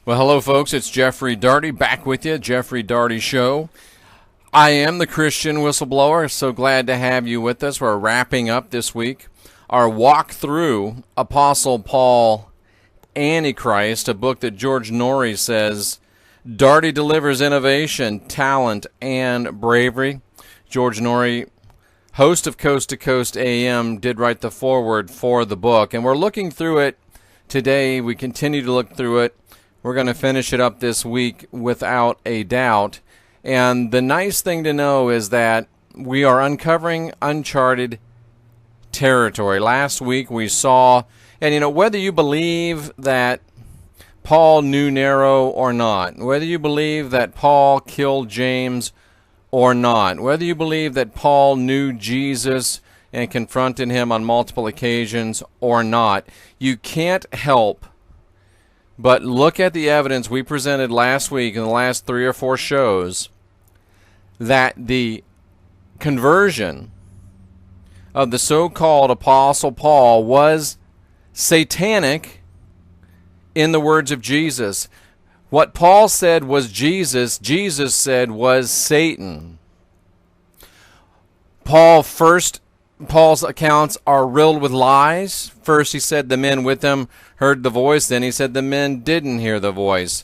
Well, hello, folks. It's Jeffrey Darty back with you, Jeffrey Darty Show. I am the Christian whistleblower. So glad to have you with us. We're wrapping up this week our walk through Apostle Paul, Antichrist, a book that George Norrie says Darty delivers innovation, talent, and bravery. George Norrie, host of Coast to Coast AM, did write the foreword for the book, and we're looking through it today. We continue to look through it. We're going to finish it up this week without a doubt. And the nice thing to know is that we are uncovering uncharted territory. Last week we saw, and whether you believe that Paul knew Nero or not, whether you believe that Paul killed James or not, whether you believe that Paul knew Jesus and confronted him on multiple occasions or not, you can't help but look at the evidence we presented last week in the last 3 or 4 shows that the conversion of the so-called Apostle Paul was satanic in the words of Jesus. What Paul said was Jesus, Jesus said was Satan. Paul's accounts are riddled with lies. First he said the men with him heard the voice. Then he said the men didn't hear the voice.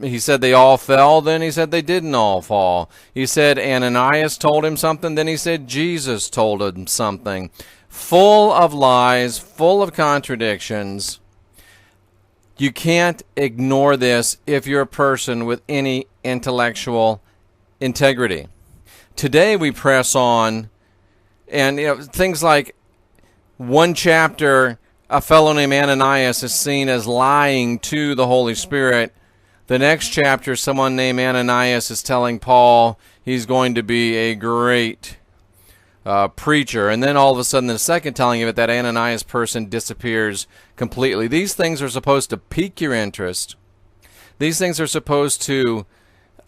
He said they all fell. Then he said they didn't all fall. He said Ananias told him something. Then he said Jesus told him something. Full of lies, full of contradictions. You can't ignore this if you're a person with any intellectual integrity. Today we press on. And things like one chapter, a fellow named Ananias is seen as lying to the Holy Spirit. The next chapter, someone named Ananias is telling Paul he's going to be a great preacher. And then all of a sudden, the second telling of it, that Ananias person disappears completely. These things are supposed to pique your interest. These things are supposed to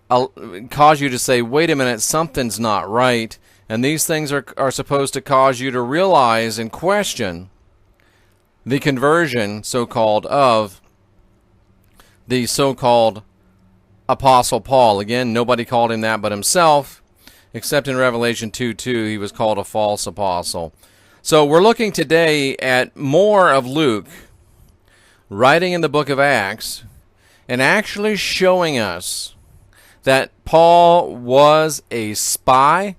cause you to say, wait a minute, something's not right. And these things are supposed to cause you to realize and question the conversion, so-called, of the so-called Apostle Paul. Again, nobody called him that but himself, except in Revelation 2:2, he was called a false apostle. So we're looking today at more of Luke writing in the book of Acts and actually showing us that Paul was a spy,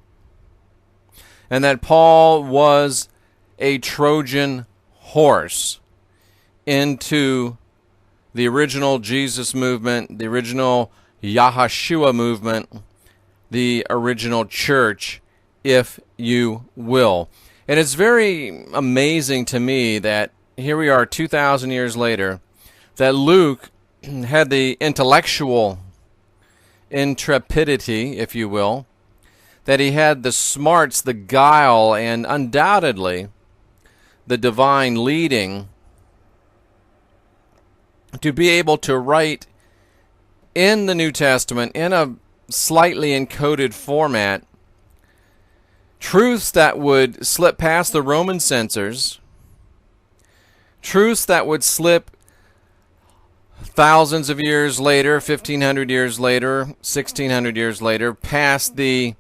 and that Paul was a Trojan horse into the original Jesus movement, the original Yahashua movement, the original church, if you will. And it's very amazing to me that here we are 2,000 years later, that Luke had the intellectual intrepidity, if you will, that he had the smarts, the guile, and undoubtedly the divine leading to be able to write in the New Testament in a slightly encoded format truths that would slip past the Roman censors, truths that would slip thousands of years later, 1,500 years later, 1,600 years later, past the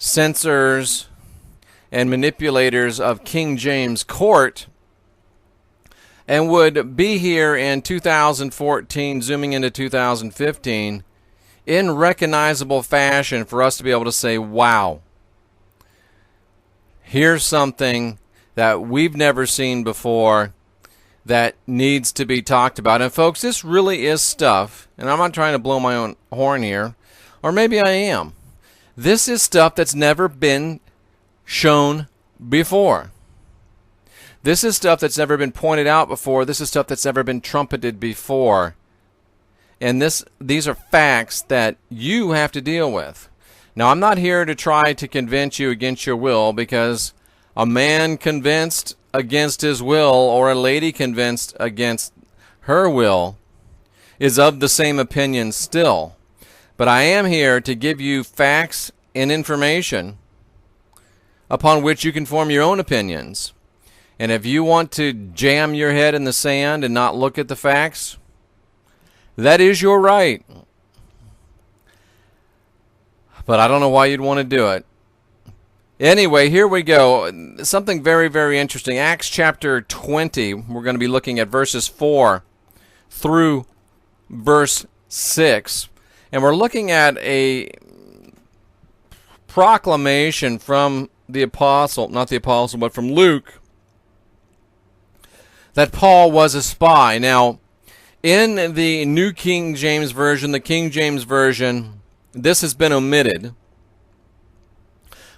censors and manipulators of King James Court, and would be here in 2014, zooming into 2015, in recognizable fashion for us to be able to say, wow, here's something that we've never seen before that needs to be talked about. And folks, this really is stuff, and I'm not trying to blow my own horn here, or maybe I am. This is stuff that's never been shown before. This is stuff that's never been pointed out before. This is stuff that's never been trumpeted before. And these are facts that you have to deal with. Now, I'm not here to try to convince you against your will, because a man convinced against his will, or a lady convinced against her will, is of the same opinion still. But I am here to give you facts and information upon which you can form your own opinions. And if you want to jam your head in the sand and not look at the facts, That is your right. But I don't know why you'd want to do it. Anyway, here we go. Something very, very interesting. Acts chapter 20. We're going to be looking at verses 4 through verse 6. And we're looking at a proclamation from the apostle, not the apostle, but from Luke, that Paul was a spy. Now, in the New King James Version, the King James Version, this has been omitted.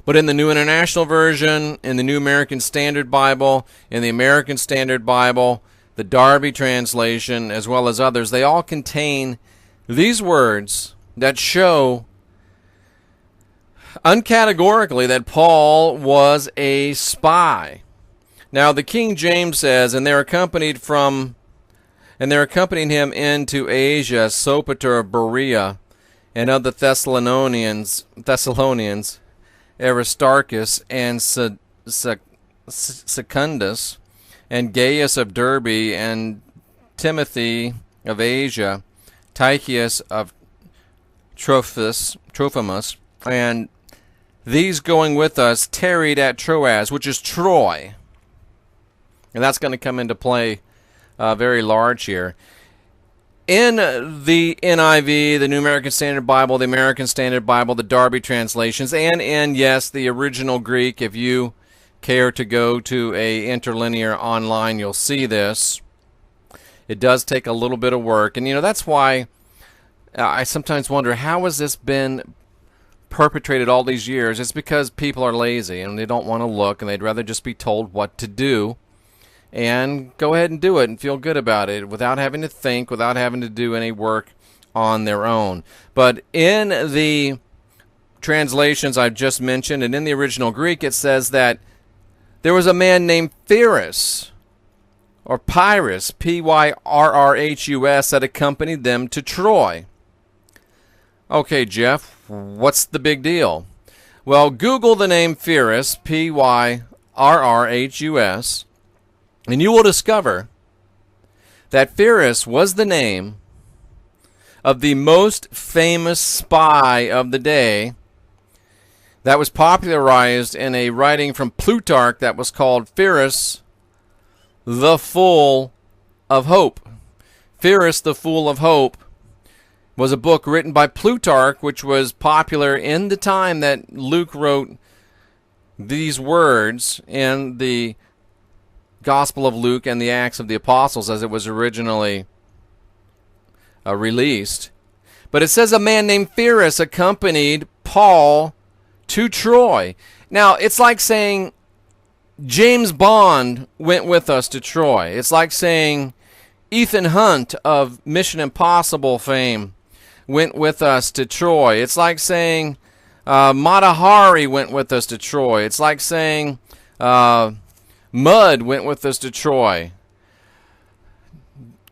But in the New International Version, in the New American Standard Bible, in the American Standard Bible, the Darby translation, as well as others, they all contain these words that show uncategorically that Paul was a spy. Now, the King James says, and they're accompanying him into Asia, Sopater of Berea, and of the Thessalonians, Aristarchus and Secundus, and Gaius of Derbe, and Timothy of Asia, Tychicus of Trophimus, and these going with us tarried at Troas, which is Troy. And that's going to come into play very large here. In the NIV, the New American Standard Bible, the American Standard Bible, the Darby translations, and in, yes, the original Greek, if you care to go to a interlinear online, you'll see this. It does take a little bit of work. And, that's why I sometimes wonder, how has this been perpetrated all these years? It's because people are lazy and they don't want to look, and they'd rather just be told what to do and go ahead and do it and feel good about it without having to think, without having to do any work on their own. But in the translations I've just mentioned, and in the original Greek, it says that there was a man named Pyrrhus, or Pyrrhus, Pyrrhus, that accompanied them to Troy. Okay, Jeff, what's the big deal? Well, Google the name Pyrrhus, Pyrrhus, and you will discover that Pyrrhus was the name of the most famous spy of the day that was popularized in a writing from Plutarch that was called Pyrrhus the Fool of Hope. Pyrrhus the Fool of Hope was a book written by Plutarch, which was popular in the time that Luke wrote these words in the Gospel of Luke and the Acts of the Apostles as it was originally released. But it says a man named Pyrrhus accompanied Paul to Troy. Now, it's like saying James Bond went with us to Troy. It's like saying Ethan Hunt of Mission Impossible fame went with us to Troy. It's like saying Mata Hari went with us to Troy. It's like saying Mud went with us to Troy.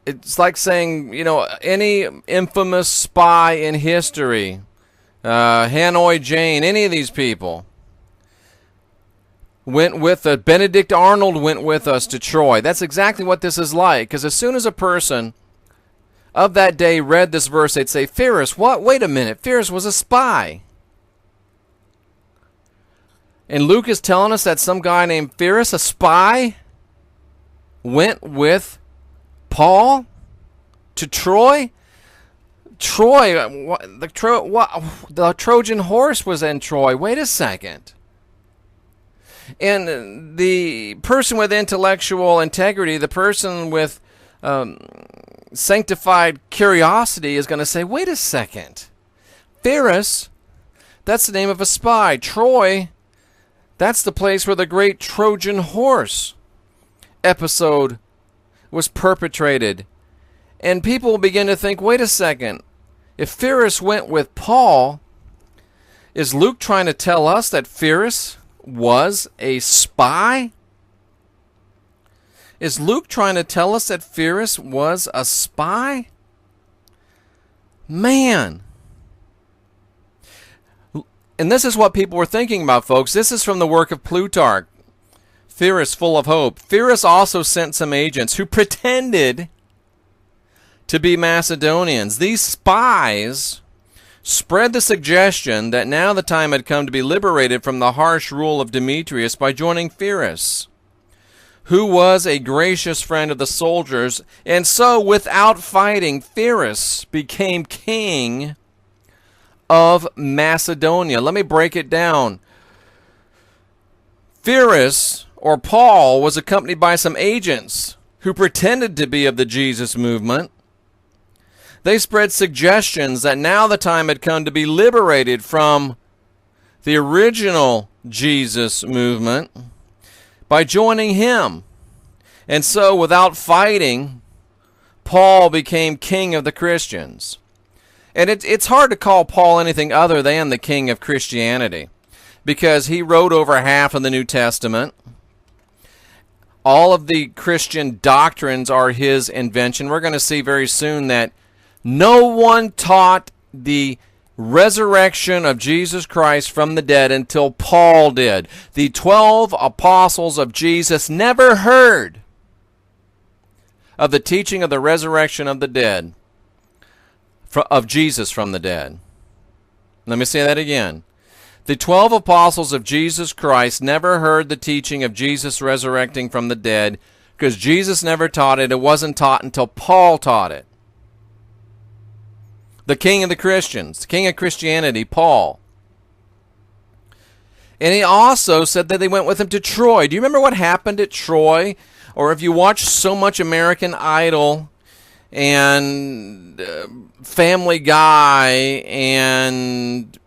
It's like saying, any infamous spy in history, Hanoi Jane, any of these people went with us. Benedict Arnold went with us to Troy. That's exactly what this is like, because as soon as a person of that day read this verse, they'd say, Pyrrhus, what? Wait a minute, Pyrrhus was a spy. And Luke is telling us that some guy named Pyrrhus, a spy, went with Paul to Troy. The Trojan horse was in Troy. Wait a second. And the person with intellectual integrity, the person with sanctified curiosity is going to say, wait a second. Pyrrhus, that's the name of a spy. Troy, that's the place where the great Trojan horse episode was perpetrated. And people will begin to think, wait a second. If Pyrrhus went with Paul, is Luke trying to tell us that Pyrrhus was a spy? Is Luke trying to tell us that Pyrrhus was a spy? Man. And this is what people were thinking about, folks. This is from the work of Plutarch. Pyrrhus, full of hope. Pyrrhus also sent some agents who pretended to be Macedonians. These spies spread the suggestion that now the time had come to be liberated from the harsh rule of Demetrius by joining Pyrrhus, who was a gracious friend of the soldiers. And so, without fighting, Pyrrhus became king of Macedonia. Let me break it down. Pyrrhus, or Paul, was accompanied by some agents who pretended to be of the Jesus movement. They spread suggestions that now the time had come to be liberated from the original Jesus movement by joining him. And so, without fighting, Paul became king of the Christians. And it's hard to call Paul anything other than the king of Christianity, because he wrote over half of the New Testament. All of the Christian doctrines are his invention. We're going to see very soon that no one taught the resurrection of Jesus Christ from the dead until Paul did. The 12 apostles of Jesus never heard of the teaching of the resurrection of the dead, of Jesus from the dead. Let me say that again. The 12 apostles of Jesus Christ never heard the teaching of Jesus resurrecting from the dead, because Jesus never taught it. It wasn't taught until Paul taught it. The king of the Christians, the king of Christianity, Paul. And he also said that they went with him to Troy. Do you remember what happened at Troy? Or if you watch so much American Idol and Family Guy and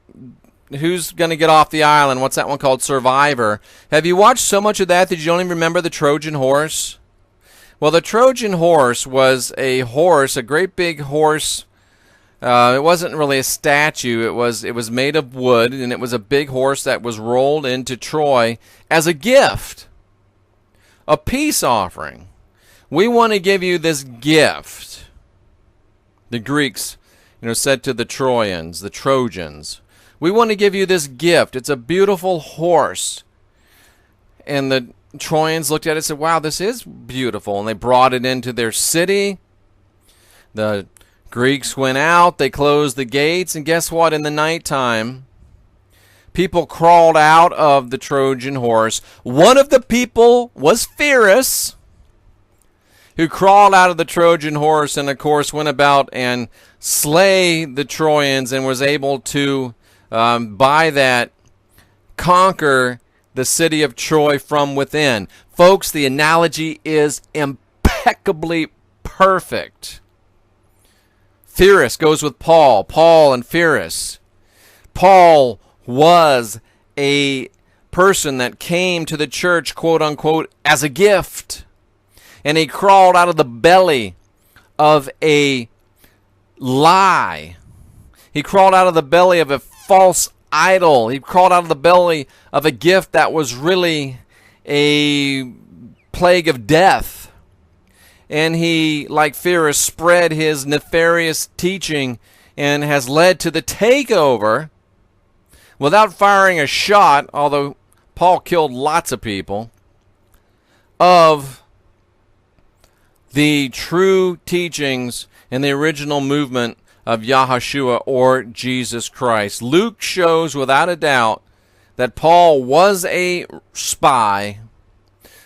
Who's Going to Get Off the Island? What's that one called? Survivor. Have you watched so much of that that you don't even remember the Trojan horse? Well, the Trojan horse was a horse, a great big horse. It wasn't really a statue. It was made of wood, and it was a big horse that was rolled into Troy as a gift, a peace offering. We want to give you this gift. The Greeks, said to the Trojans, the Trojans, we want to give you this gift. It's a beautiful horse. And the Trojans looked at it and said, wow, this is beautiful. And they brought it into their city. The Greeks went out, they closed the gates, and guess what? In the nighttime, people crawled out of the Trojan horse. One of the people was Pyrrhus, who crawled out of the Trojan horse and, of course, went about and slay the Trojans and was able to, by that, conquer the city of Troy from within. Folks, the analogy is impeccably perfect. Pyrrhus goes with Paul. Paul and Pyrrhus. Paul was a person that came to the church, quote unquote, as a gift. And he crawled out of the belly of a lie. He crawled out of the belly of a false idol. He crawled out of the belly of a gift that was really a plague of death. And he, like Pyrrhus, spread his nefarious teaching and has led to the takeover without firing a shot, although Paul killed lots of people, of the true teachings and the original movement of Yahushua, or Jesus Christ. Luke shows without a doubt that Paul was a spy,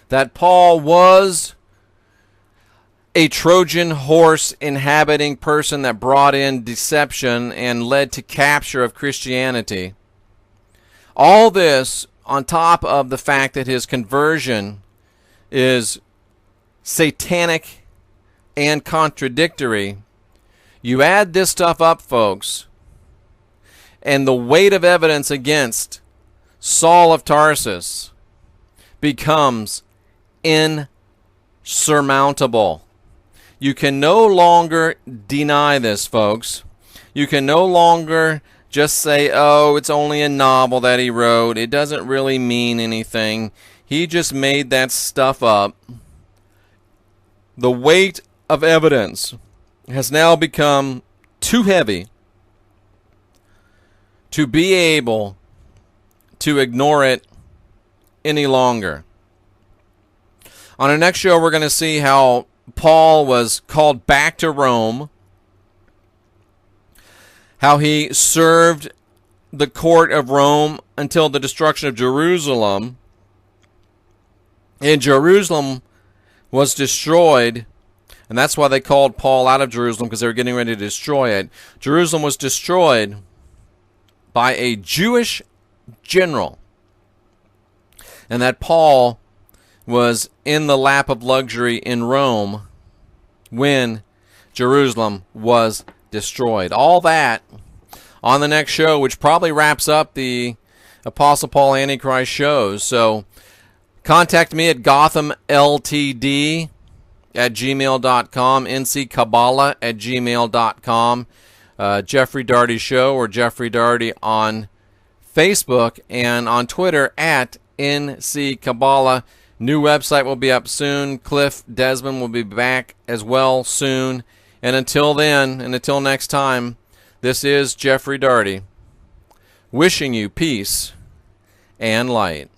that Paul was a Trojan horse inhabiting person that brought in deception and led to capture of Christianity. All this on top of the fact that his conversion is satanic and contradictory. You add this stuff up, folks, and the weight of evidence against Saul of Tarsus becomes insurmountable. You can no longer deny this, folks. You can no longer just say, oh, it's only a novel that he wrote. It doesn't really mean anything. He just made that stuff up. The weight of evidence has now become too heavy to be able to ignore it any longer. On our next show, we're going to see how Paul was called back to Rome, how he served the court of Rome until the destruction of Jerusalem, and Jerusalem was destroyed, and that's why they called Paul out of Jerusalem, because they were getting ready to destroy it. Jerusalem was destroyed by a Jewish general, and that Paul was in the lap of luxury in Rome when Jerusalem was destroyed. All that on the next show, which probably wraps up the Apostle Paul Antichrist shows. So contact me at gothamltd@gmail.com, nckabbalah@gmail.com, Jeffrey Darty Show or Jeffrey Darty on Facebook, and on Twitter at nckabbalah. New website will be up soon. Cliff Desmond will be back as well soon. And until then, and until next time, this is Jeffrey Darty wishing you peace and light.